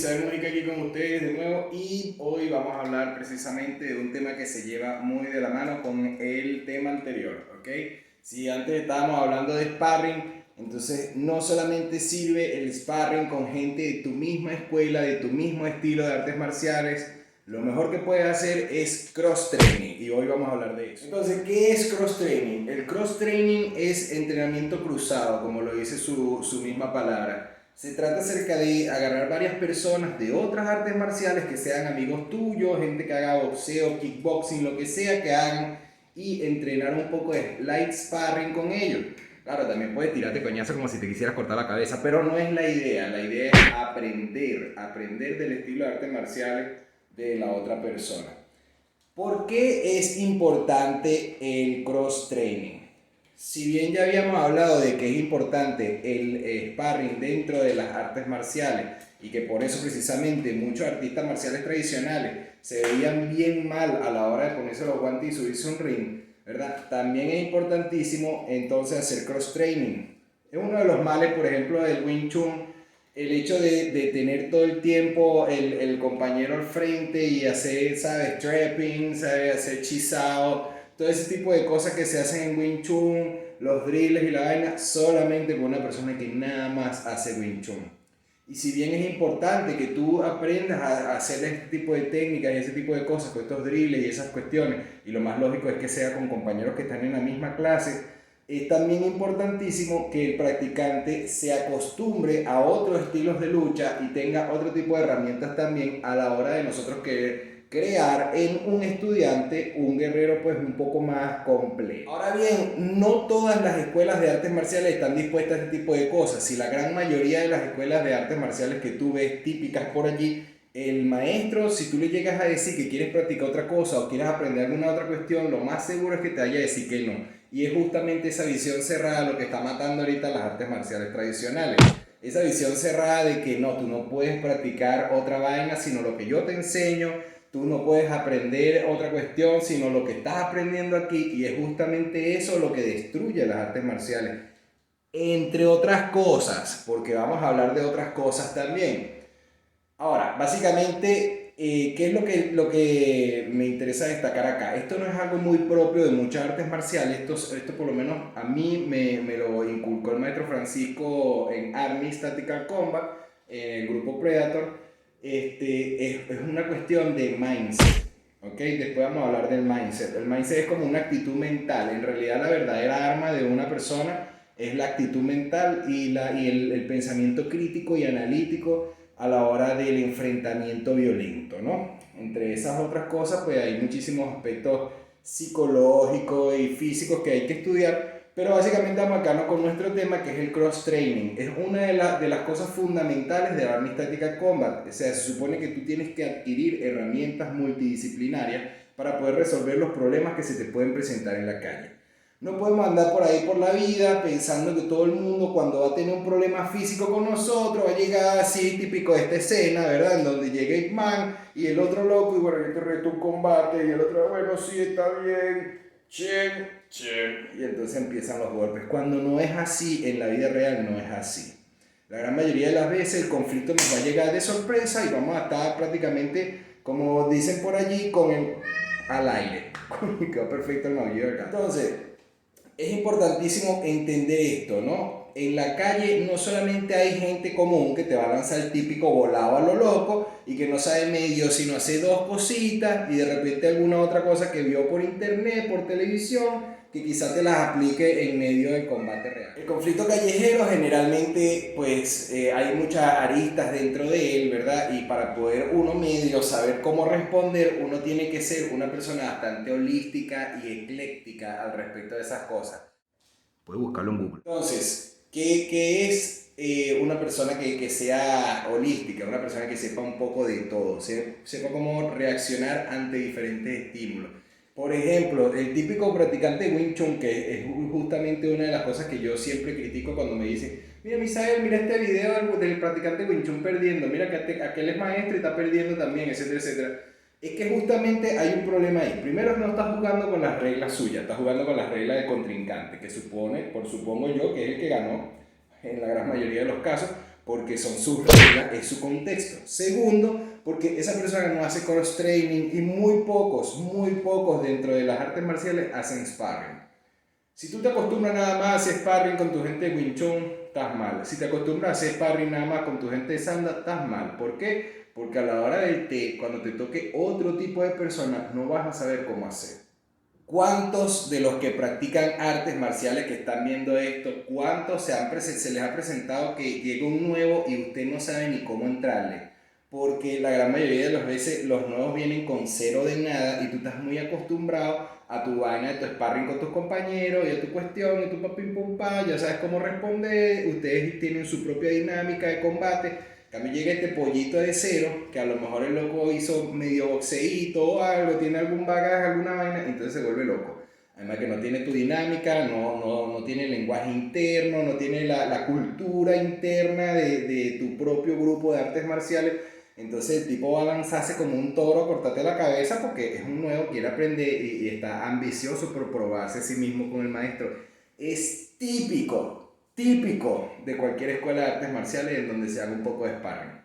Misael Mónica aquí con ustedes de nuevo y hoy vamos a hablar precisamente de un tema que se lleva muy de la mano con el tema anterior, ¿ok? Si antes estábamos hablando de sparring, entonces no solamente sirve el sparring con gente de tu misma escuela, de tu mismo estilo de artes marciales, lo mejor que puedes hacer es cross-training y hoy vamos a hablar de eso. Entonces, ¿qué es cross-training? El cross-training es entrenamiento cruzado, como lo dice su misma palabra. Se trata acerca de agarrar varias personas de otras artes marciales que sean amigos tuyos, gente que haga boxeo, kickboxing, lo que sea que hagan, y entrenar un poco de light sparring con ellos. Claro, también puedes tirarte coñazo como si te quisieras cortar la cabeza, pero no es la idea. La idea es aprender del estilo de artes marciales de la otra persona. ¿Por qué es importante el cross-training? Si bien ya habíamos hablado de que es importante el sparring dentro de las artes marciales y que por eso precisamente muchos artistas marciales tradicionales se veían bien mal a la hora de ponerse los guantes y subirse a un ring, ¿verdad? También es importantísimo entonces hacer cross-training. Es uno de los males, por ejemplo, del Wing Chun, el hecho de tener todo el tiempo el compañero al frente y hacer, ¿sabes? Trapping, ¿sabes? Hacer chisao, todo ese tipo de cosas que se hacen en Wing Chun, los drills y la vaina, solamente con una persona que nada más hace Wing Chun. Y si bien es importante que tú aprendas a hacer este tipo de técnicas y ese tipo de cosas con estos drills y esas cuestiones, y lo más lógico es que sea con compañeros que están en la misma clase, es también importantísimo que el practicante se acostumbre a otros estilos de lucha y tenga otro tipo de herramientas también a la hora de nosotros crear en un estudiante un guerrero pues un poco más completo. Ahora bien, no todas las escuelas de artes marciales están dispuestas a este tipo de cosas. Si la gran mayoría de las escuelas de artes marciales que tú ves típicas por allí, el maestro, si tú le llegas a decir que quieres practicar otra cosa o quieres aprender alguna otra cuestión, lo más seguro es que te vaya a decir que no. Y es justamente esa visión cerrada lo que está matando ahorita las artes marciales tradicionales. Esa visión cerrada de que no, tú no puedes practicar otra vaina sino lo que yo te enseño, tú no puedes aprender otra cuestión sino lo que estás aprendiendo aquí, y es justamente eso lo que destruye las artes marciales. Entre otras cosas, porque vamos a hablar de otras cosas también. Ahora, básicamente, ¿qué es lo que me interesa destacar acá? Esto no es algo muy propio de muchas artes marciales, esto por lo menos a mí me lo inculcó el maestro Francisco en Army Tactical Combat, en el grupo Predator. Es una cuestión de mindset, ¿ok? Después vamos a hablar del mindset. El mindset es como una actitud mental. En realidad la verdadera arma de una persona es la actitud mental y el pensamiento crítico y analítico a la hora del enfrentamiento violento, ¿no? Entre esas otras cosas, pues hay muchísimos aspectos psicológicos y físicos que hay que estudiar, pero básicamente vamos acá con nuestro tema, que es el cross-training. Es una de las cosas fundamentales de la Army Tactical Combat. O sea, se supone que tú tienes que adquirir herramientas multidisciplinarias para poder resolver los problemas que se te pueden presentar en la calle. No podemos andar por ahí por la vida pensando que todo el mundo cuando va a tener un problema físico con nosotros va a llegar así, típico de esta escena, ¿verdad? En donde llega Ip Man y el otro loco y bueno, yo te reto un combate y el otro, bueno, sí, está bien, chen, chen. Y entonces empiezan los golpes. Cuando no es así, en la vida real no es así. La gran mayoría de las veces el conflicto nos va a llegar de sorpresa y vamos a estar prácticamente, como dicen por allí, con el al aire. Quedó perfecto el maullido acá. Entonces, es importantísimo entender esto, ¿no? En la calle no solamente hay gente común que te va a lanzar el típico volado a lo loco y que no sabe medio sino hace dos cositas y de repente alguna otra cosa que vio por internet, por televisión, que quizás te las aplique en medio del combate real. El conflicto callejero generalmente pues hay muchas aristas dentro de él, ¿verdad? Y para poder uno medio saber cómo responder, uno tiene que ser una persona bastante holística y ecléctica al respecto de esas cosas. Puedes buscarlo en Google. Entonces, ¿qué es una persona que sea holística? Una persona que sepa un poco de todo, sepa cómo reaccionar ante diferentes estímulos. Por ejemplo, el típico practicante de Wing Chun, que es justamente una de las cosas que yo siempre critico cuando me dicen, mira Misael, mira este video del practicante de Wing Chun perdiendo, mira que aquel es maestro y está perdiendo también, etcétera, etcétera. Es que justamente hay un problema ahí. Primero, no estás jugando con las reglas suyas, estás jugando con las reglas del contrincante, que supongo yo, que es el que ganó en la gran mayoría de los casos, porque son sus reglas, es su contexto. Segundo, porque esa persona no hace cross-training y muy pocos dentro de las artes marciales hacen sparring. Si tú te acostumbras nada más a hacer sparring con tu gente de Wing Chun, estás mal. Si te acostumbras a hacer sparring nada más con tu gente de Sanda, estás mal. ¿Por qué? Porque a la hora del té, cuando te toque otro tipo de persona, no vas a saber cómo hacer. ¿Cuántos de los que practican artes marciales que están viendo esto, cuántos se les ha presentado que llega un nuevo y usted no sabe ni cómo entrarle? Porque la gran mayoría de las veces los nuevos vienen con cero de nada y tú estás muy acostumbrado a tu vaina de tu sparring con tus compañeros y a tu cuestión y tu papín pum pa, ya sabes cómo responder, ustedes tienen su propia dinámica de combate. También llega este pollito de cero, que a lo mejor el loco hizo medio boxeíto o algo, tiene algún bagaje, alguna vaina, entonces se vuelve loco. Además que no tiene tu dinámica, no tiene el lenguaje interno, no tiene la cultura interna de tu propio grupo de artes marciales. Entonces el tipo va a lanzarse como un toro a cortarte la cabeza porque es un nuevo, quiere aprender y está ambicioso por probarse a sí mismo con el maestro. Es típico de cualquier escuela de artes marciales en donde se haga un poco de sparring.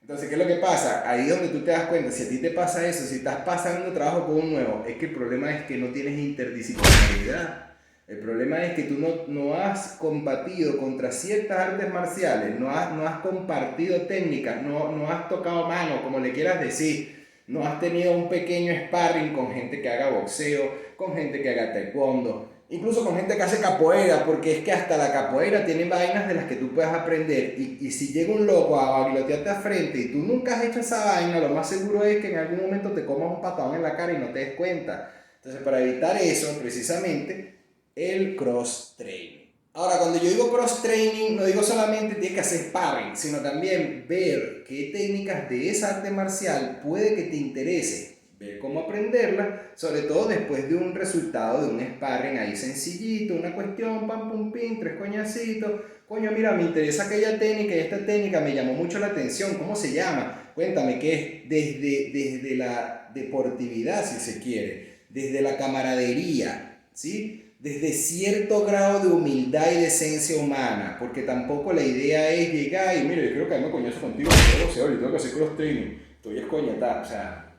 Entonces, ¿qué es lo que pasa? Ahí donde tú te das cuenta, si a ti te pasa eso, si estás pasando trabajo con un nuevo, es que el problema es que no tienes interdisciplinaridad. El problema es que tú no has combatido contra ciertas artes marciales, no has compartido técnicas, no has tocado mano, como le quieras decir. No has tenido un pequeño sparring con gente que haga boxeo, con gente que haga taekwondo, incluso con gente que hace capoeira, porque es que hasta la capoeira tiene vainas de las que tú puedes aprender. Y si llega un loco a bagilotearte a frente y tú nunca has hecho esa vaina, lo más seguro es que en algún momento te comas un patadón en la cara y no te des cuenta. Entonces, para evitar eso, precisamente, el cross-training. Ahora, cuando yo digo cross-training, no digo solamente tienes que hacer sparring, sino también ver qué técnicas de esa arte marcial puede que te interese, ver cómo aprenderla, sobre todo después de un resultado de un sparring ahí sencillito, una cuestión, pam, pum, pim, tres coñacitos. Coño, mira, me interesa aquella técnica y esta técnica me llamó mucho la atención. ¿Cómo se llama? Cuéntame, ¿qué es? Desde la deportividad, si se quiere, desde la camaradería, ¿sí? Desde cierto grado de humildad y decencia humana, porque tampoco la idea es llegar y mire, yo quiero caerme coñazo contigo, yo tengo que hacer cross training, estoy escoñetado, o sea,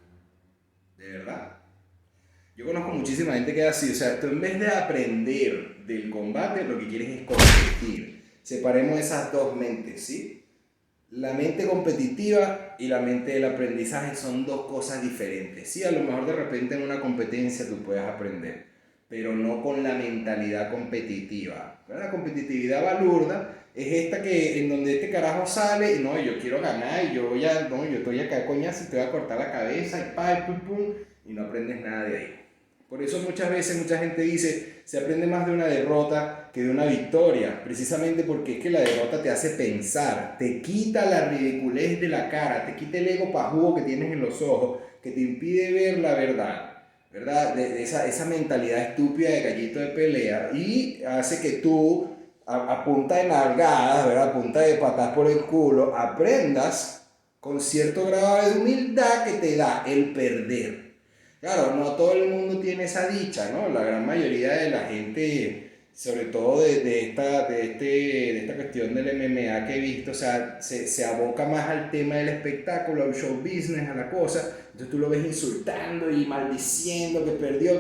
de verdad. Yo conozco muchísima gente que es así, o sea, tú en vez de aprender del combate, lo que quieres es competir. Separemos esas dos mentes, ¿sí? La mente competitiva y la mente del aprendizaje son dos cosas diferentes. Sí, a lo mejor de repente en una competencia tú puedes aprender, pero no con la mentalidad competitiva. La competitividad balurda es esta que en donde este carajo sale y no, yo quiero ganar y yo estoy acá de coñazo y te voy a cortar la cabeza y pa, y pum, pum, y no aprendes nada de ahí. Por eso muchas veces mucha gente dice, se aprende más de una derrota que de una victoria, precisamente porque es que la derrota te hace pensar, te quita la ridiculez de la cara, te quita el ego pajugo que tienes en los ojos, que te impide ver la verdad, ¿verdad? De esa mentalidad estúpida de gallito de pelea y hace que tú, a punta de nalgadas, ¿verdad? A punta de patas por el culo, aprendas con cierto grado de humildad que te da el perder. Claro, no todo el mundo tiene esa dicha, ¿no? La gran mayoría de la gente, sobre todo de esta cuestión del MMA que he visto, o sea, se aboca más al tema del espectáculo, al show business, a la cosa. Entonces tú lo ves insultando y maldiciendo que perdió,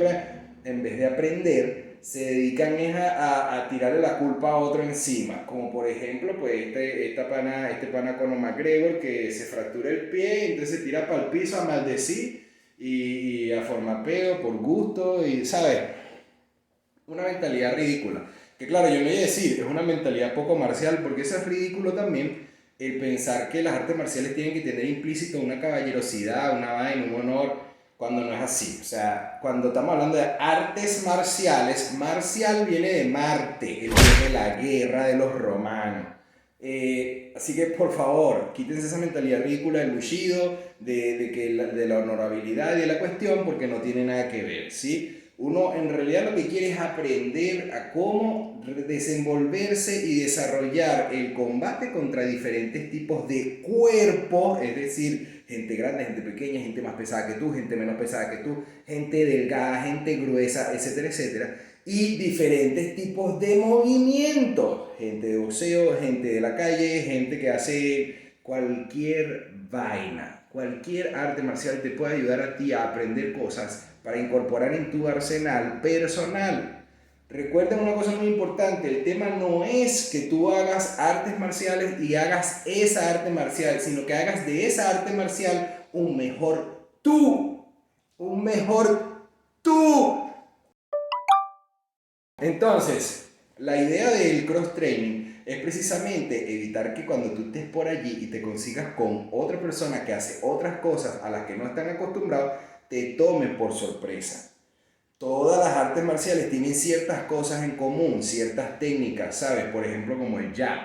en vez de aprender, se dedican a tirarle la culpa a otro encima. Como por ejemplo, pues este pana Conor McGregor que se fractura el pie, entonces se tira para el piso a maldecir y a formar peo por gusto y, ¿sabes? Una mentalidad ridícula. Que claro, yo no voy a decir, es una mentalidad poco marcial, porque eso es ridículo también, el pensar que las artes marciales tienen que tener implícito una caballerosidad, una vaina, un honor, cuando no es así. O sea, cuando estamos hablando de artes marciales, marcial viene de Marte, el dios de la guerra de los romanos. Así que por favor, quítense esa mentalidad ridícula del bullido, de la honorabilidad y de la cuestión, porque no tiene nada que ver, ¿sí? Uno en realidad lo que quiere es aprender a cómo desenvolverse y desarrollar el combate contra diferentes tipos de cuerpos, es decir, gente grande, gente pequeña, gente más pesada que tú, gente menos pesada que tú, gente delgada, gente gruesa, etcétera, etcétera. y diferentes tipos de movimientos. Gente de boxeo, gente de la calle, gente que hace cualquier vaina. Cualquier arte marcial te puede ayudar a ti a aprender cosas para incorporar en tu arsenal personal. Recuerden una cosa muy importante, el tema no es que tú hagas artes marciales y hagas esa arte marcial, sino que hagas de esa arte marcial un mejor tú. Un mejor tú. Entonces, la idea del cross-training es precisamente evitar que cuando tú estés por allí y te consigas con otra persona que hace otras cosas a las que no están acostumbrados, te tome por sorpresa. Todas las artes marciales tienen ciertas cosas en común, ciertas técnicas, ¿sabes? Por ejemplo, como el jab.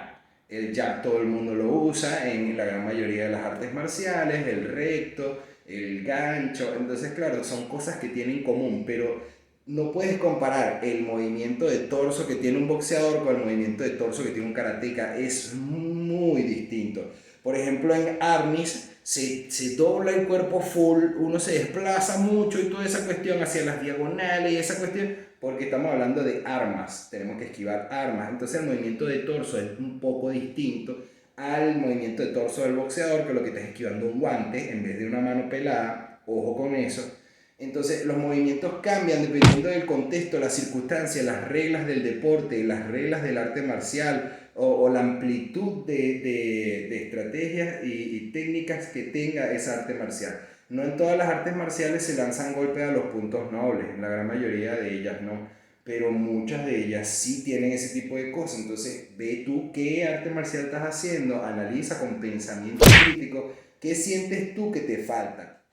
El jab todo el mundo lo usa en la gran mayoría de las artes marciales, el recto, el gancho. Entonces, claro, son cosas que tienen en común, pero no puedes comparar el movimiento de torso que tiene un boxeador con el movimiento de torso que tiene un karateka. Es muy distinto. Por ejemplo, en arnis se dobla el cuerpo full, uno se desplaza mucho y toda esa cuestión hacia las diagonales y esa cuestión, porque estamos hablando de armas, tenemos que esquivar armas. Entonces el movimiento de torso es un poco distinto al movimiento de torso del boxeador, que lo que estás esquivando un guante en vez de una mano pelada, ojo con eso. Entonces los movimientos cambian dependiendo del contexto, las circunstancias, las reglas del deporte, las reglas del arte marcial o la amplitud de estrategias y técnicas que tenga esa arte marcial. No en todas las artes marciales se lanzan golpes a los puntos nobles, en la gran mayoría de ellas no, pero muchas de ellas sí tienen ese tipo de cosas. Entonces ve tú qué arte marcial estás haciendo, analiza con pensamiento crítico qué sientes tú que te falta.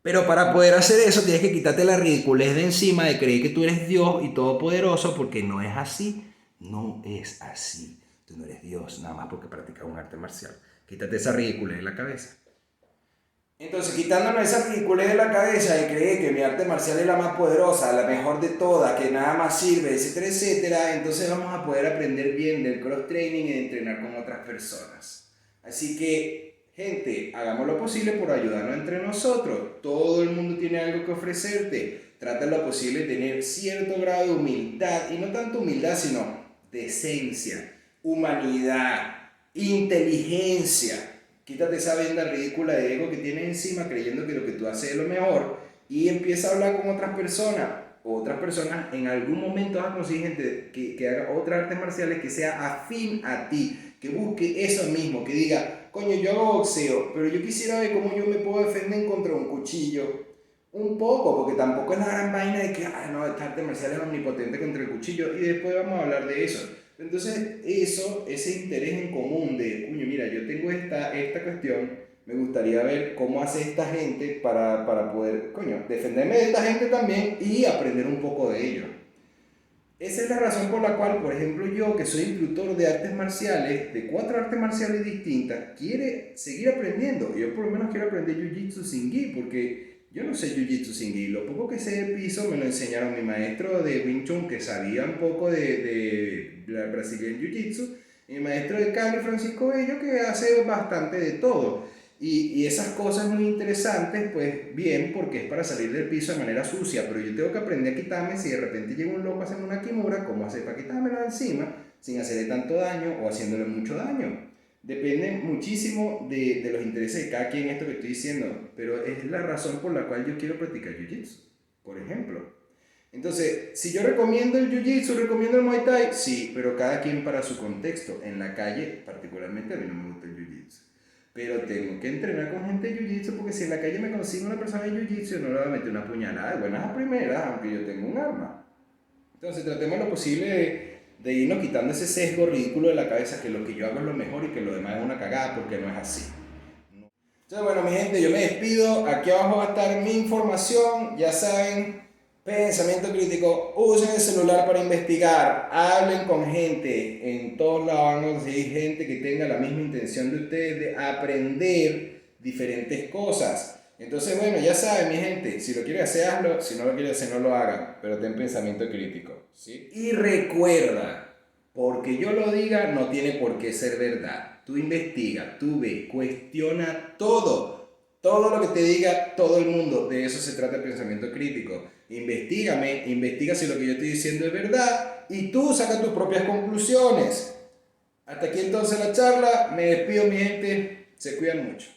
Pero para poder hacer eso tienes que quitarte la ridiculez de encima de creer que tú eres Dios y todopoderoso, porque no es así. No es así. Tú no eres Dios nada más porque practicas un arte marcial. Quítate esa ridiculez de la cabeza. Entonces, quitándonos esa ridiculez de la cabeza de creer que mi arte marcial es la más poderosa, la mejor de todas, que nada más sirve, etcétera, etcétera, entonces vamos a poder aprender bien del cross-training y de entrenar con otras personas. Así que, gente, hagamos lo posible por ayudarnos entre nosotros. Todo el mundo tiene algo que ofrecerte. Trata lo posible de tener cierto grado de humildad, y no tanto humildad, sino decencia, humanidad, inteligencia. Quítate esa venda ridícula de ego que tienes encima creyendo que lo que tú haces es lo mejor y empieza a hablar con otras personas. Otras personas en algún momento vas a conseguir gente que haga otras artes marciales que sea afín a ti, que busque eso mismo, que diga, coño, yo hago boxeo, pero yo quisiera ver cómo yo me puedo defender contra un cuchillo. Un poco, porque tampoco es la gran vaina de que, no, esta arte marcial es omnipotente contra el cuchillo y después vamos a hablar de eso. Entonces, ese interés en común de, coño, mira, yo tengo esta cuestión, me gustaría ver cómo hace esta gente para poder, coño, defenderme de esta gente también y aprender un poco de ello. Esa es la razón por la cual, por ejemplo, yo, que soy instructor de artes marciales, de 4 artes marciales distintas, quiere seguir aprendiendo. Yo por lo menos quiero aprender Jiu-Jitsu sin gi, porque yo no sé Jiu-Jitsu sin gi. Lo poco que sé de piso me lo enseñaron mi maestro de Wing Chun, que sabía un poco de Brazilian Jiu-Jitsu, y mi maestro de Cali, Francisco Bello, que hace bastante de todo. Y esas cosas muy interesantes, pues bien, porque es para salir del piso de manera sucia, pero yo tengo que aprender a quitarme, si de repente llega un loco a hacerme una kimura, ¿cómo hacer para quitármelo de encima sin hacerle tanto daño o haciéndole mucho daño? Depende muchísimo de los intereses de cada quien esto que estoy diciendo, pero es la razón por la cual yo quiero practicar Jiu-Jitsu, por ejemplo. Entonces, si yo recomiendo el Jiu-Jitsu, recomiendo el Muay Thai, sí, pero cada quien para su contexto. En la calle, particularmente, a mí no me gusta el Jiu-Jitsu. Pero tengo que entrenar con gente de Jiu-Jitsu, porque si en la calle me consigo una persona de Jiu-Jitsu, no le voy a meter una puñalada de buenas a primeras, aunque yo tenga un arma. Entonces, tratemos lo posible de irnos quitando ese sesgo ridículo de la cabeza, que lo que yo hago es lo mejor y que lo demás es una cagada, porque no es así. Entonces, bueno, mi gente, yo me despido. Aquí abajo va a estar mi información, ya saben. Pensamiento crítico, usen el celular para investigar, hablen con gente, en todos lados van a conseguir gente que tenga la misma intención de ustedes de aprender diferentes cosas. Entonces, bueno, ya saben, mi gente, si lo quieren hacer, hazlo, si no lo quieren hacer, no lo hagan, pero ten pensamiento crítico, ¿sí? Y recuerda, porque yo lo diga, no tiene por qué ser verdad. Tú investiga, tú ve, cuestiona todo. todo lo que te diga todo el mundo, de eso se trata el pensamiento crítico. Investígame, investiga si lo que yo estoy diciendo es verdad y tú saca tus propias conclusiones. Hasta aquí entonces la charla, me despido mi gente, se cuidan mucho.